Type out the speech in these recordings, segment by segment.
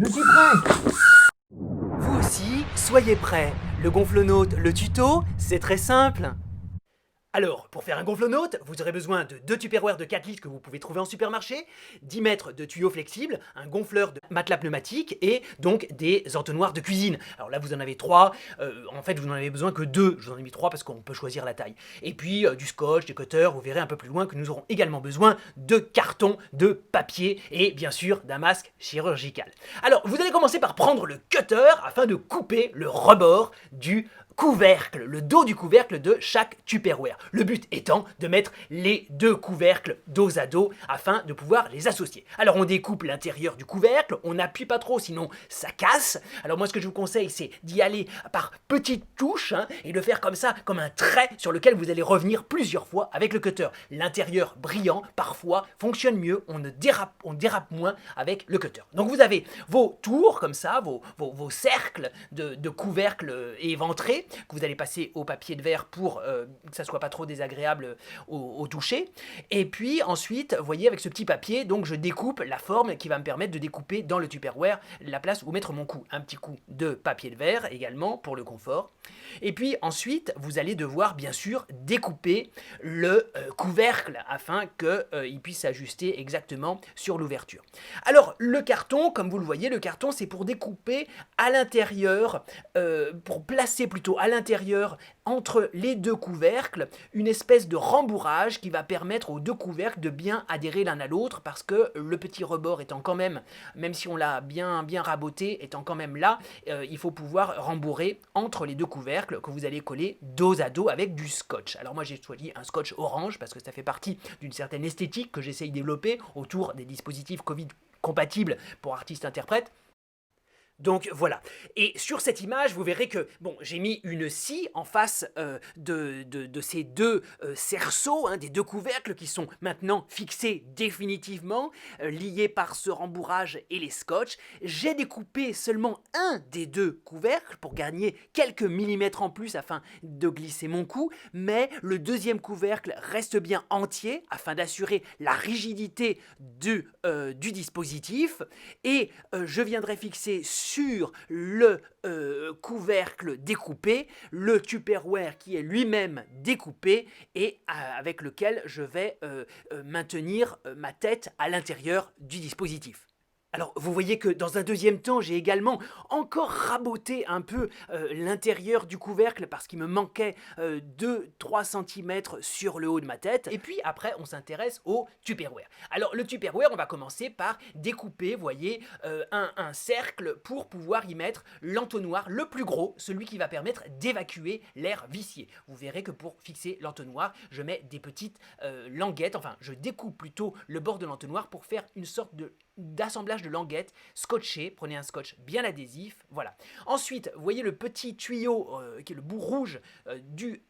Je suis prêt. Vous aussi, soyez prêts. Le gonflonaute, le tuto, c'est très simple. Alors, pour faire un gonflonaute, vous aurez besoin de 2 Tupperware de 4 litres que vous pouvez trouver en supermarché, 10 mètres de tuyaux flexibles, un gonfleur de matelas pneumatique et donc des entonnoirs de cuisine. Alors là, vous en avez 3. En fait, vous n'en avez besoin que 2. Je vous en ai mis 3 parce qu'on peut choisir la taille. Et puis du scotch, des cutters, vous verrez un peu plus loin que nous aurons également besoin de carton, de papier et bien sûr d'un masque chirurgical. Alors, vous allez commencer par prendre le cutter afin de couper le rebord du couvercle, le dos du couvercle de chaque Tupperware. Le but étant de mettre les 2 couvercles dos à dos afin de pouvoir les associer. Alors on découpe l'intérieur du couvercle, on n'appuie pas trop sinon ça casse. Alors moi ce que je vous conseille c'est d'y aller par petites touches et de faire comme ça, comme un trait sur lequel vous allez revenir plusieurs fois avec le cutter. L'intérieur brillant parfois fonctionne mieux, on dérape moins avec le cutter. Donc vous avez vos tours comme ça, vos cercles de couvercle éventrés que vous allez passer au papier de verre pour que ça soit pas trop désagréable au toucher. Et puis ensuite, vous voyez avec ce petit papier, donc je découpe la forme qui va me permettre de découper dans le Tupperware la place où mettre mon coup. Un petit coup de papier de verre également pour le confort. Et puis ensuite, vous allez devoir bien sûr découper le couvercle afin qu'il puisse s'ajuster exactement sur l'ouverture. Alors le carton, comme vous le voyez, le carton c'est pour découper à l'intérieur, pour placer plutôt à l'intérieur entre les 2 couvercles une espèce de rembourrage qui va permettre aux 2 couvercles de bien adhérer l'un à l'autre parce que le petit rebord étant quand même si on l'a bien raboté, étant quand même là, il faut pouvoir rembourrer entre les 2 couvercles que vous allez coller dos à dos avec du scotch. Alors moi j'ai choisi un scotch orange parce que ça fait partie d'une certaine esthétique que j'essaye de développer autour des dispositifs Covid compatibles pour artistes-interprètes. Donc voilà. Et sur cette image, vous verrez que bon, j'ai mis une scie en face de ces 2 cerceaux, des 2 couvercles qui sont maintenant fixés définitivement, liés par ce rembourrage et les scotch. J'ai découpé seulement un des 2 couvercles pour gagner quelques millimètres en plus afin de glisser mon coup, mais le 2e couvercle reste bien entier afin d'assurer la rigidité du dispositif. Et je viendrai fixer sur le couvercle découpé, le Tupperware qui est lui-même découpé et avec lequel je vais maintenir ma tête à l'intérieur du dispositif. Alors vous voyez que dans un 2e temps, j'ai également encore raboté un peu l'intérieur du couvercle parce qu'il me manquait 2-3 cm sur le haut de ma tête. Et puis après, on s'intéresse au Tupperware. Alors le Tupperware, on va commencer par découper, vous voyez, un cercle pour pouvoir y mettre l'entonnoir le plus gros, celui qui va permettre d'évacuer l'air vicié. Vous verrez que pour fixer l'entonnoir, je mets des petites languettes, enfin je découpe plutôt le bord de l'entonnoir pour faire une sorte d'assemblage de languettes scotchées. Prenez un scotch bien adhésif, voilà. Ensuite, vous voyez le petit tuyau qui est le bout rouge du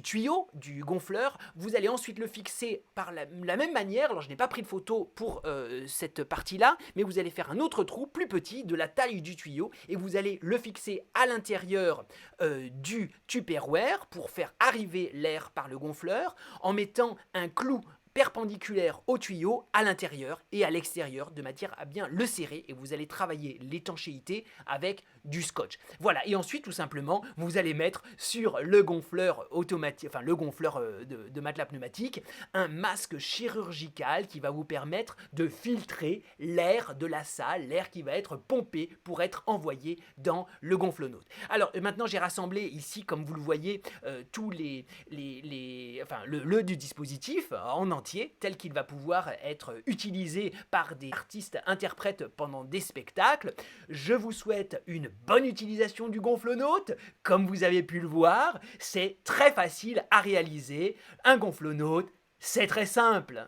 tuyau, du gonfleur. Vous allez ensuite le fixer par la même manière. Alors je n'ai pas pris de photo pour cette partie-là, mais vous allez faire un autre trou plus petit de la taille du tuyau et vous allez le fixer à l'intérieur du Tupperware pour faire arriver l'air par le gonfleur en mettant un clou perpendiculaire au tuyau à l'intérieur et à l'extérieur de manière à bien le serrer et vous allez travailler l'étanchéité avec du scotch. Voilà, et ensuite tout simplement vous allez mettre sur le gonfleur automatique, enfin le gonfleur de matelas pneumatique, un masque chirurgical qui va vous permettre de filtrer l'air de la salle, l'air qui va être pompé pour être envoyé dans le gonflonaute. Alors maintenant j'ai rassemblé ici, comme vous le voyez, tous le du dispositif en entier, tel qu'il va pouvoir être utilisé par des artistes interprètes pendant des spectacles. Je vous souhaite une bonne utilisation du gonflonaute. Comme vous avez pu le voir, c'est très facile à réaliser. Un gonflonaute, c'est très simple.